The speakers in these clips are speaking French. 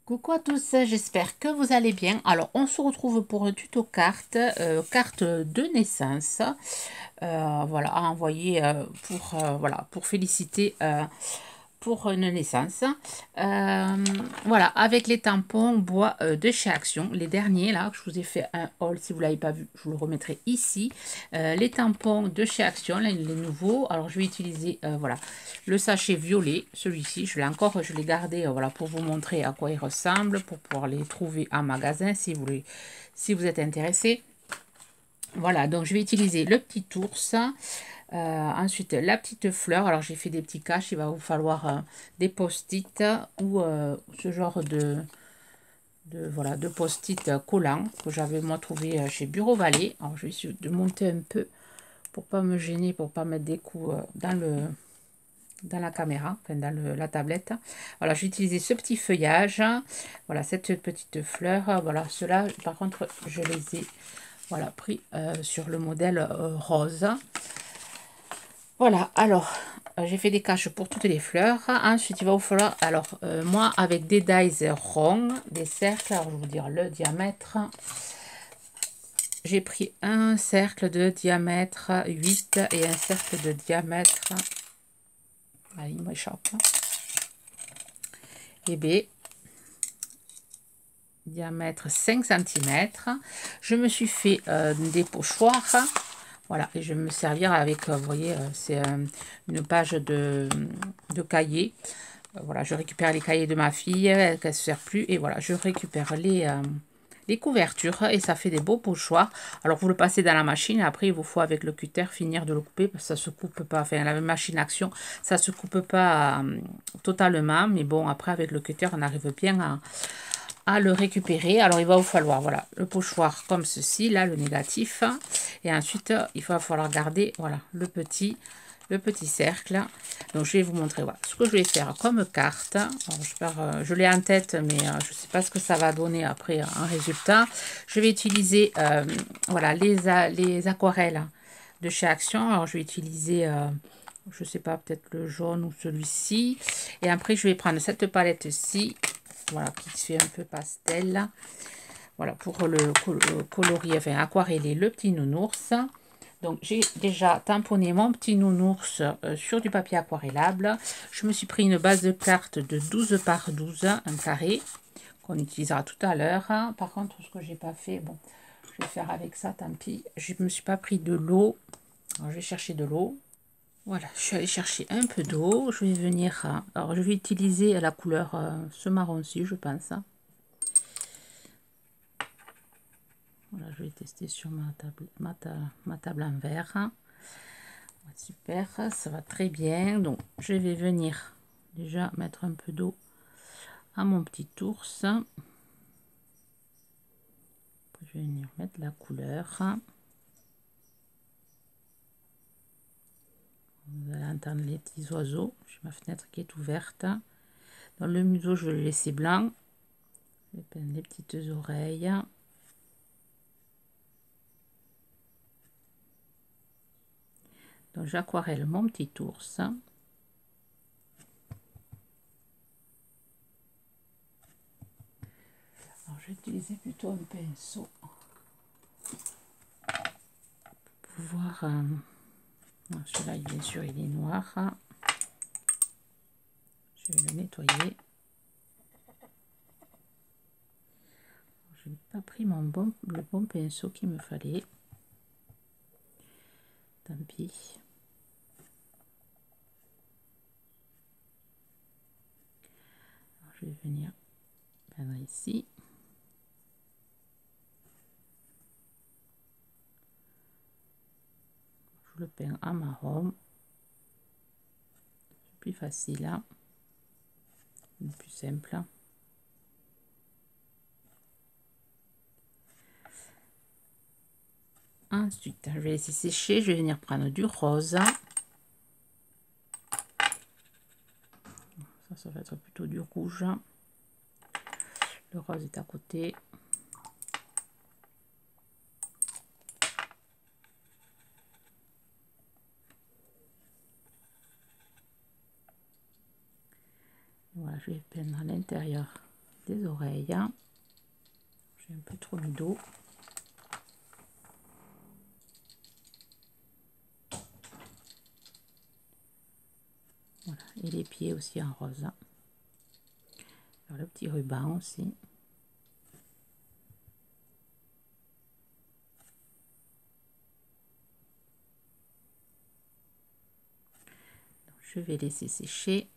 Coucou à tous, j'espère que vous allez bien. Alors, on se retrouve pour un tuto carte, carte de naissance, voilà, à envoyer voilà, pour féliciter pour une naissance. Voilà, avec les tampons bois de chez Action, les derniers là, que je vous ai fait un haul, si vous ne l'avez pas vu, je vous le remettrai ici. Les tampons de chez Action, là, les nouveaux. Alors, je vais utiliser, voilà, le sachet violet, celui-ci, je l'ai gardé, voilà, pour vous montrer à quoi il ressemble, pour pouvoir les trouver en magasin, si vous êtes intéressé. Voilà, donc je vais utiliser le petit ours. Ensuite, la petite fleur. Alors, j'ai fait des petits caches. Il va vous falloir des post-it ou ce genre voilà, de post-it collants que j'avais moi trouvé chez Bureau Vallée. Alors, je vais essayer de monter un peu pour pas me gêner, pour pas mettre des coups dans la caméra, enfin dans la tablette. Voilà, j'ai utilisé ce petit feuillage. Voilà, cette petite fleur. Voilà, ceux-là, par contre, je les ai voilà, pris sur le modèle rose. Voilà, alors, j'ai fait des caches pour toutes les fleurs. Ensuite, il va vous falloir, alors, moi, avec des dies ronds, des cercles, alors je vais vous dire le diamètre. J'ai pris un cercle de diamètre 8 et un cercle de diamètre, ah, il m'échappe, et B, diamètre 5 cm. Je me suis fait des pochoirs. Voilà, et je vais me servir avec, vous voyez, c'est une page de cahier. Voilà, je récupère les cahiers de ma fille, qu'elle ne se sert plus. Et voilà, je récupère les couvertures et ça fait des beaux pochoirs. Alors, vous le passez dans la machine. Après, il vous faut avec le cutter finir de le couper parce que ça ne se coupe pas. Enfin, la machine action, ça ne se coupe pas totalement. Mais bon, après, avec le cutter, on arrive bien à le récupérer. Alors, il va vous falloir, voilà, le pochoir comme ceci, là, le négatif. Et ensuite, il va falloir garder, voilà, le petit cercle. Donc, je vais vous montrer, voilà, ce que je vais faire comme carte. Alors, je l'ai en tête, mais je ne sais pas ce que ça va donner après en résultat. Je vais utiliser, voilà, les aquarelles de chez Action. Alors, je vais utiliser... je sais pas, peut-être le jaune ou celui-ci. Et après, je vais prendre cette palette-ci, voilà, qui se fait un peu pastel. Voilà, pour le colorier, enfin aquareller le petit nounours. Donc, j'ai déjà tamponné mon petit nounours sur du papier aquarellable. Je me suis pris une base de carte de 12 par 12, un carré, qu'on utilisera tout à l'heure. Par contre, ce que j'ai pas fait, bon, je vais faire avec ça, tant pis. Je ne me suis pas pris de l'eau. Alors, je vais chercher de l'eau. Voilà, je suis allée chercher un peu d'eau. Je vais venir... alors, je vais utiliser la couleur ce marron-ci, je pense. Voilà, je vais tester sur ma table en verre. Super, ça va très bien. Donc, je vais venir déjà mettre un peu d'eau à mon petit ours. Je vais venir mettre la couleur. Vous allez entendre les petits oiseaux. J'ai ma fenêtre qui est ouverte. Dans le museau, je vais le laisser blanc. Je vais peindre les petites oreilles. Donc, j'aquarelle mon petit ours. Alors, je vais utiliser plutôt un pinceau pour pouvoir... celui-là, bien sûr, il est noir. Je vais le nettoyer. Je n'ai pas pris le bon pinceau qu'il me fallait. Tant pis. Alors, je vais venir peindre ici. Je le peins en marron. C'est plus facile, hein. Plus simple. Ensuite, je vais laisser sécher. Je vais venir prendre du rose. Ça va être plutôt du rouge. Le rose est à côté. Voilà, je vais peindre à l'intérieur des oreilles. J'ai un peu trop mis d'eau. Voilà. Et les pieds aussi en rose. Alors, le petit ruban aussi. Donc, je vais laisser sécher.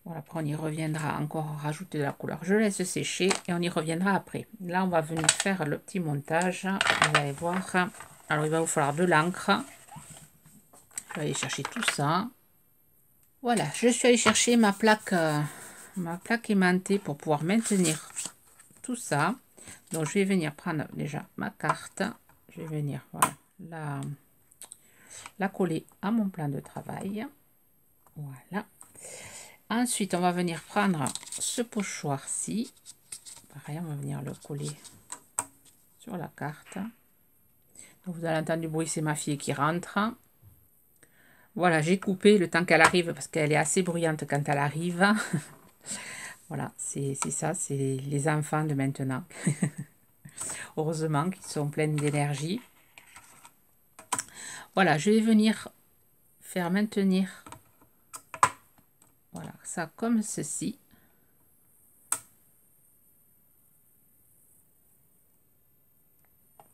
Voilà, après on y reviendra encore rajouter de la couleur. Je laisse sécher et on y reviendra après. Là, on va venir faire le petit montage. Vous allez voir. Alors, il va vous falloir de l'encre. Je vais aller chercher tout ça. Voilà, je suis allée chercher ma plaque aimantée pour pouvoir maintenir tout ça. Donc, je vais venir prendre déjà ma carte. Je vais venir, voilà, la coller à mon plan de travail. Voilà. Ensuite, on va venir prendre ce pochoir-ci. Pareil, on va venir le coller sur la carte. Donc, vous allez entendre du bruit, c'est ma fille qui rentre. Voilà, j'ai coupé le temps qu'elle arrive parce qu'elle est assez bruyante quand elle arrive. Voilà, c'est ça, c'est les enfants de maintenant. Heureusement qu'ils sont pleins d'énergie. Voilà, je vais venir faire maintenir, voilà, ça comme ceci.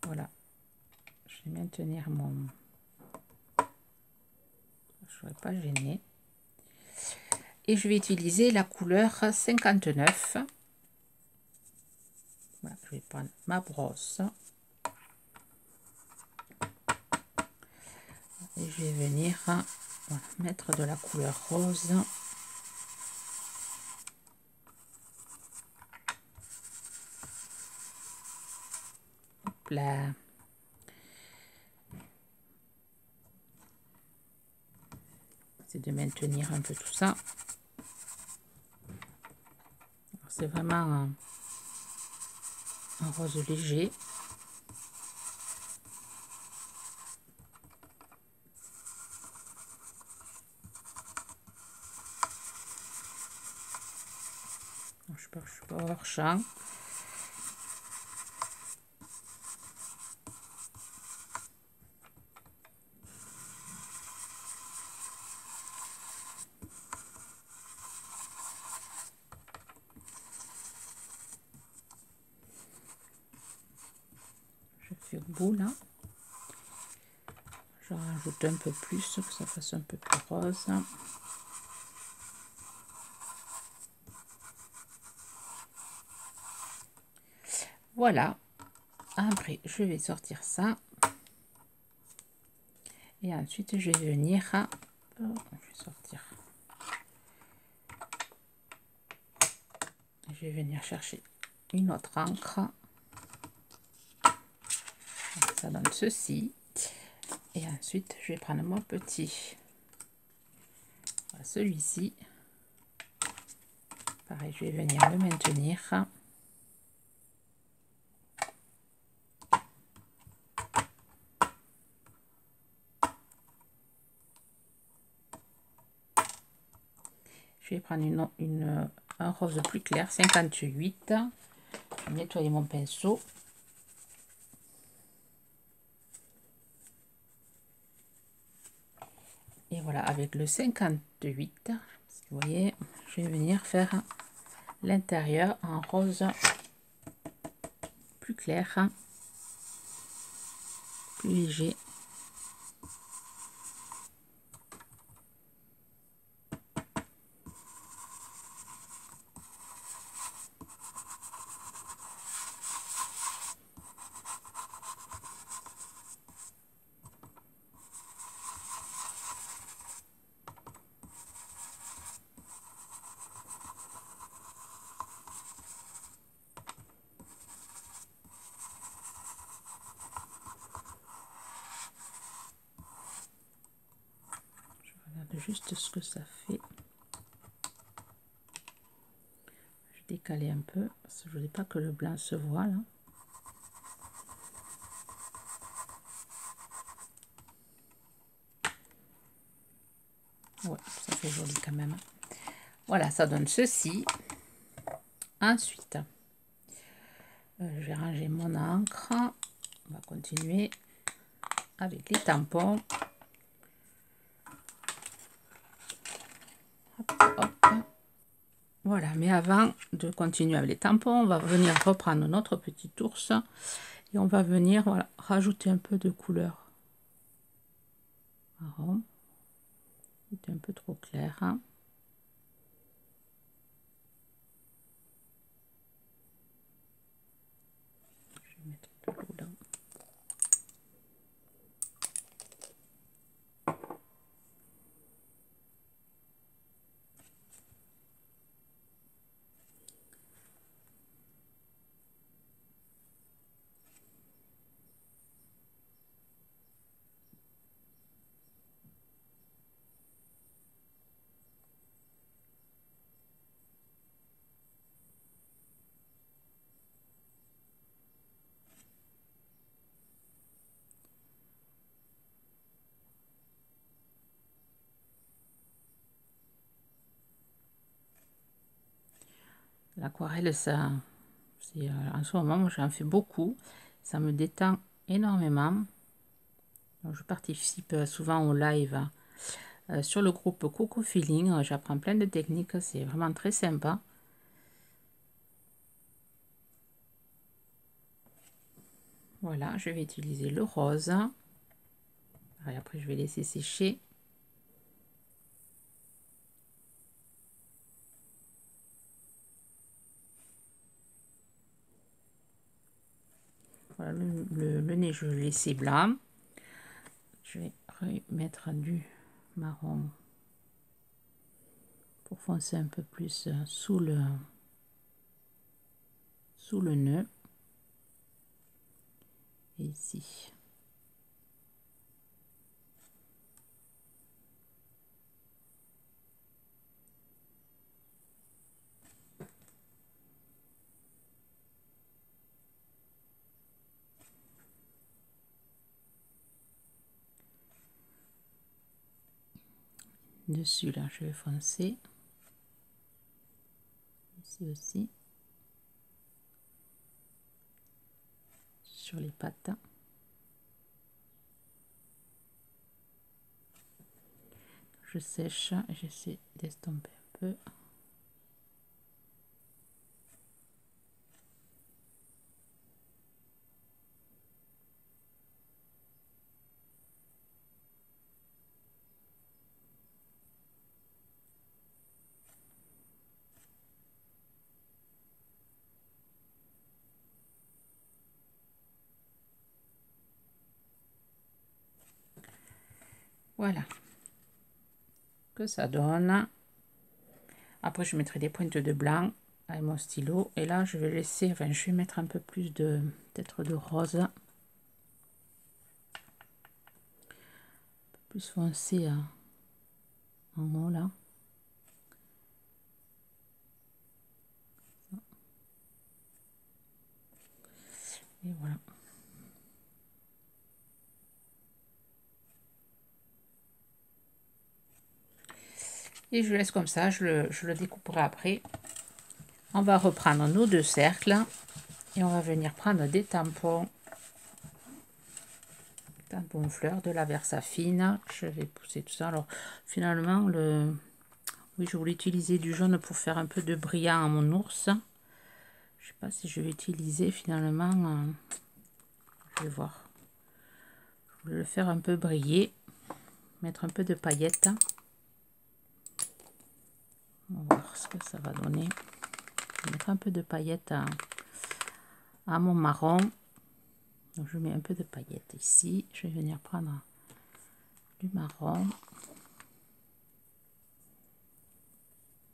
Voilà, je vais maintenir mon... Je ne serai pas gênée. Et je vais utiliser la couleur 59. Voilà, je vais prendre ma brosse. Et je vais venir, voilà, mettre de la couleur rose. Hop là. C'est de maintenir un peu tout ça. C'est vraiment un rose léger. Je suis pas hors champ. Je fais au bout là. Je rajoute un peu plus, que ça fasse un peu plus rose. Voilà. Après, je vais sortir ça. Et ensuite, je vais venir... je vais sortir. Je vais venir chercher une autre encre. Ça donne ceci. Et ensuite, je vais prendre mon petit... celui-ci. Pareil, je vais venir le maintenir. Je vais prendre un rose plus clair, 58. Je vais nettoyer mon pinceau. Et voilà, avec le 58, vous voyez, je vais venir faire l'intérieur en rose plus clair, plus léger. Juste ce que ça fait. Je vais décaler un peu parce que je ne voulais pas que le blanc se voit là. Ouais, ça fait joli quand même. Voilà, ça donne ceci. Ensuite, je vais ranger mon encre. On va continuer avec les tampons. Hop, hop. Voilà, mais avant de continuer avec les tampons, on va venir reprendre notre petit ours et on va venir, voilà, rajouter un peu de couleur marron. C'est un peu trop clair, hein. Je vais mettre de l'eau là. L'aquarelle, ça, c'est en ce moment, j'en fais beaucoup. Ça me détend énormément. Donc, je participe souvent au live sur le groupe Coco Feeling. J'apprends plein de techniques. C'est vraiment très sympa. Voilà, je vais utiliser le rose. Et après, je vais laisser sécher. Voilà, le nez, je vais laisser blanc. Je vais remettre du marron pour foncer un peu plus sous le nœud. Et ici. Dessus, là, je vais foncer. Ici aussi. Sur les pattes. Je sèche et j'essaie d'estomper un peu. Voilà. Que ça donne. Après, je mettrai des pointes de blanc avec mon stylo. Et là, je vais laisser, enfin, je vais mettre un peu plus de, peut-être de rose. Un peu plus foncé en haut, là. Et voilà. Et je laisse comme ça, je le découperai après. On va reprendre nos deux cercles et on va venir prendre des tampons fleurs de la Versafine. Je vais pousser tout ça. Alors finalement, oui, je voulais utiliser du jaune pour faire un peu de brillant à mon ours. Je sais pas si je vais utiliser finalement. Je vais voir. Je voulais le faire un peu briller, mettre un peu de paillettes. On va voir ce que ça va donner. Je vais mettre un peu de paillettes à mon marron. Donc je mets un peu de paillettes ici. Je vais venir prendre du marron.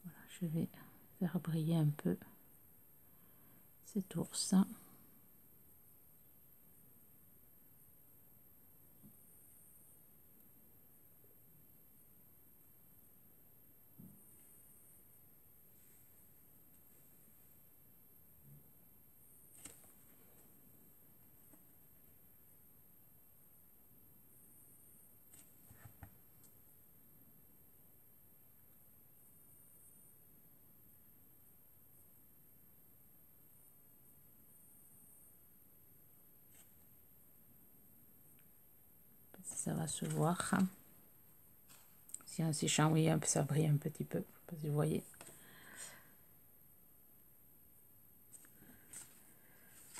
Voilà, je vais faire briller un peu cet ours. si ça va se voir. Si en séchant, oui, ça brille un petit peu, je sais pas si vous voyez.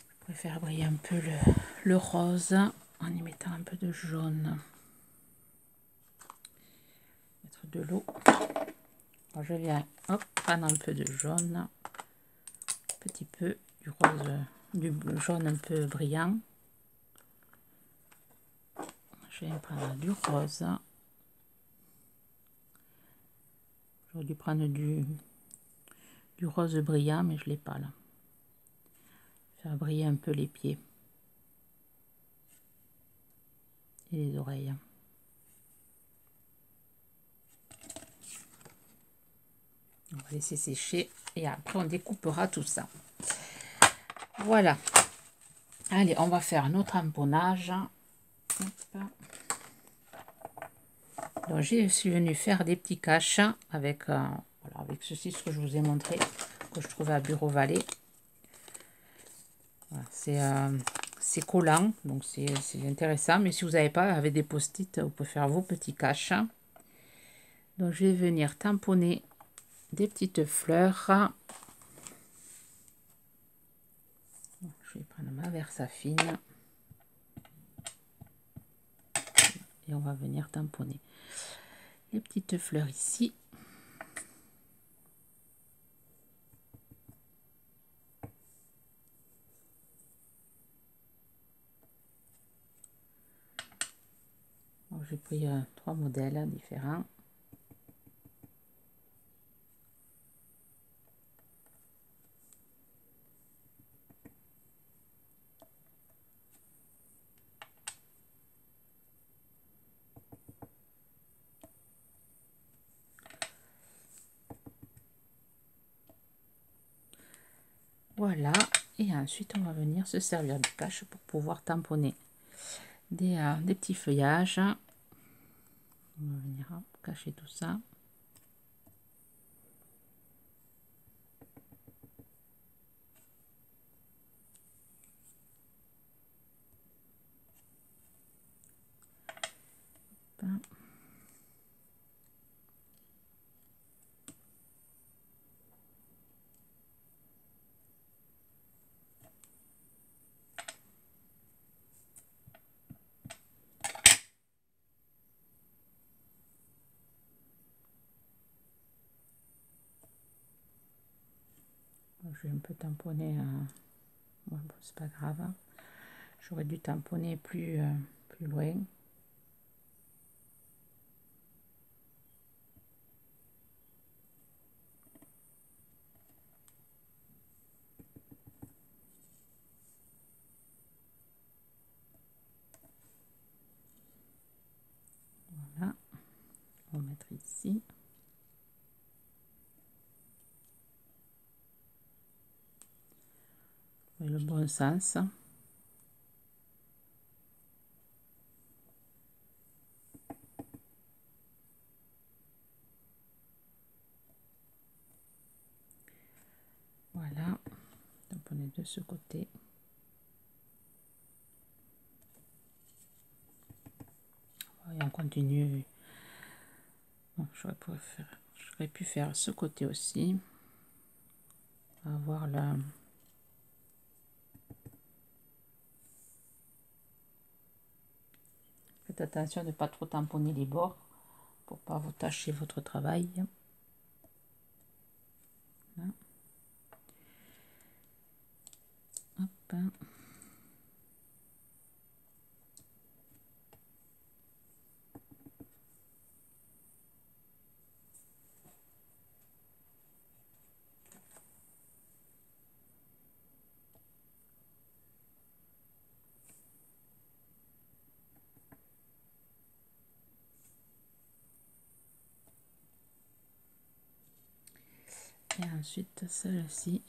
Je préfère briller un peu le rose en y mettant un peu de jaune. Mettre de l'eau. Je viens prendre un peu de jaune, un petit peu du rose, du jaune un peu brillant. Je vais prendre du rose. J'aurais dû prendre du rose brillant, mais je l'ai pas là. Faire briller un peu les pieds et les oreilles. On va laisser sécher et après on découpera tout ça. Voilà. Allez, on va faire notre emponnage. Donc je suis venue faire des petits caches avec, voilà, avec ceci, ce que je vous ai montré, que je trouvais à Bureau Vallée. Voilà, c'est collant, donc c'est intéressant. Mais si vous n'avez pas, avec des post-it, vous pouvez faire vos petits caches. Donc je vais venir tamponner des petites fleurs. Je vais prendre ma Versafine et on va venir tamponner les petites fleurs ici. J'ai pris 3 modèles différents. Voilà, et ensuite on va venir se servir de cache pour pouvoir tamponner des petits feuillages. On va venir cacher tout ça. Je vais un peu tamponner, bon, c'est pas grave, hein. J'aurais dû tamponner plus loin. Voilà, on va mettre ici. Et le bon sens. Voilà, tamponner de ce côté. Et on continue. Bon, j'aurais pu faire ce côté aussi. Avoir la... Faites attention de ne pas trop tamponner les bords pour pas vous tâcher votre travail. Voilà. Hop. Et ensuite celle-ci.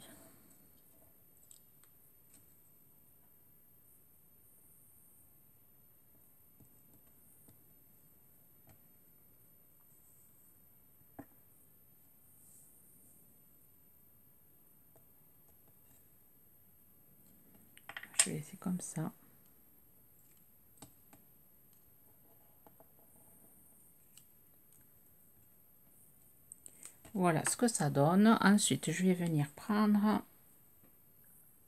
Je vais laisser comme ça. Voilà ce que ça donne. Ensuite, je vais venir prendre...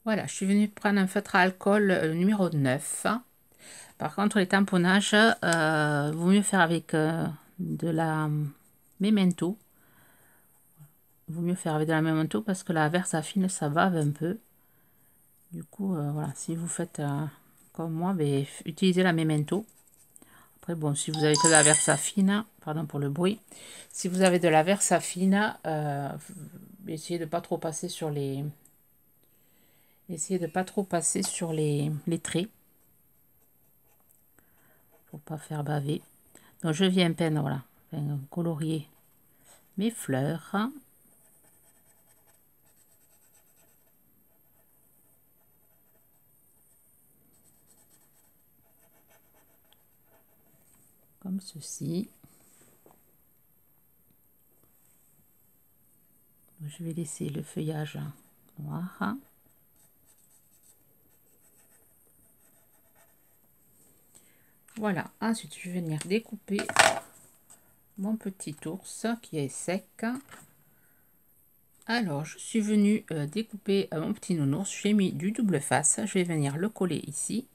Voilà, je suis venue prendre un feutre à alcool numéro 9. Par contre, les tamponnages, vaut mieux faire avec de la Memento. Vaut mieux faire avec de la Memento parce que la Versafine, ça bave un peu. Du coup, voilà, si vous faites comme moi, ben, utilisez la Memento. Après, bon, si vous avez que de la Versafine, pardon pour le bruit, si vous avez de la Versafine, essayez de pas trop passer sur les... Essayez de pas trop passer sur les traits. Pour pas faire baver. Donc, je viens peindre, voilà, colorier mes fleurs. Comme ceci. Je vais laisser le feuillage noir. Voilà, ensuite je vais venir découper mon petit ours qui est sec. Alors, je suis venue découper mon petit nounours. J'ai mis du double face. Je vais venir le coller ici.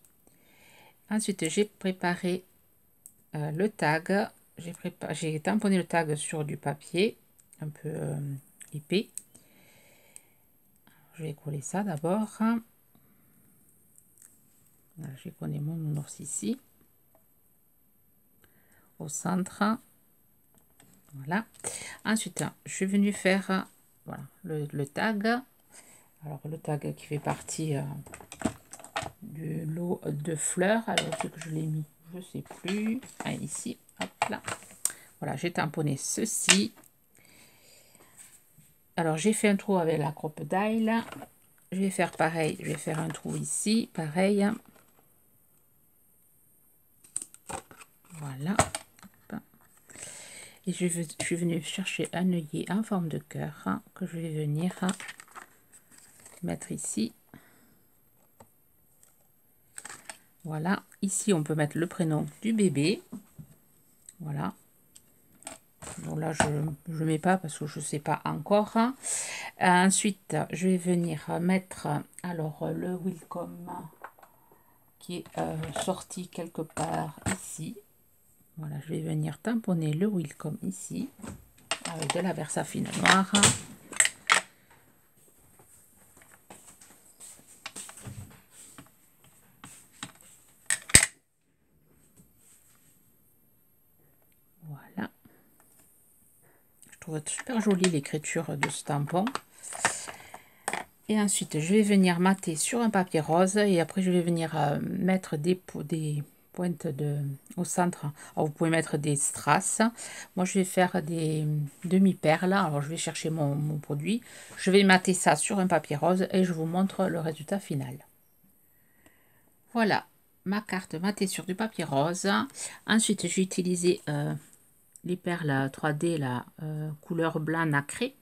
Ensuite, j'ai préparé le tag. J'ai tamponné le tag sur du papier un peu épais. Je vais coller ça d'abord. J'ai collé mon nounours ici. Au centre. Voilà. Ensuite, je suis venue faire voilà, le tag. Alors, le tag qui fait partie du lot de fleurs. Alors, ce que je l'ai mis, je sais plus. Ah, ici, hop là. Voilà, j'ai tamponné ceci. Alors, j'ai fait un trou avec la crocodile. Je vais faire pareil. Je vais faire un trou ici, pareil. Voilà. Et je suis venue chercher un œillet en forme de cœur que je vais venir mettre ici. Voilà. Ici, on peut mettre le prénom du bébé. Voilà. Bon, là, je ne mets pas parce que je ne sais pas encore. Ensuite, je vais venir mettre alors le Welcome qui est sorti quelque part ici. Voilà, je vais venir tamponner le Welcome ici avec de la Versafine noire. Voilà. Je trouve super jolie l'écriture de ce tampon. Et ensuite, je vais venir mater sur un papier rose et après je vais venir mettre des pointes au centre. Alors, vous pouvez mettre des strass. Moi, je vais faire des demi-perles. Alors, je vais chercher mon produit. Je vais mater ça sur un papier rose et je vous montre le résultat final. Voilà, ma carte matée sur du papier rose. Ensuite, j'ai utilisé les perles 3D, la couleur blanc nacré.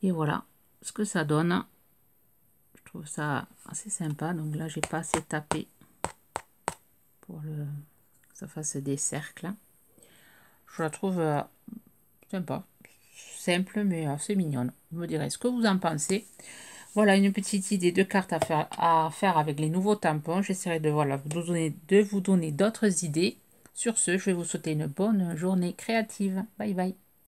Et voilà ce que ça donne. Je trouve ça assez sympa. Donc là, j'ai pas assez tapé pour que ça fasse des cercles. Je la trouve sympa, simple mais assez mignonne. Vous me direz ce que vous en pensez. Voilà une petite idée de carte à faire avec les nouveaux tampons. J'essaierai de, voilà, de vous donner d'autres idées. Sur ce, je vais vous souhaiter une bonne journée créative. Bye bye.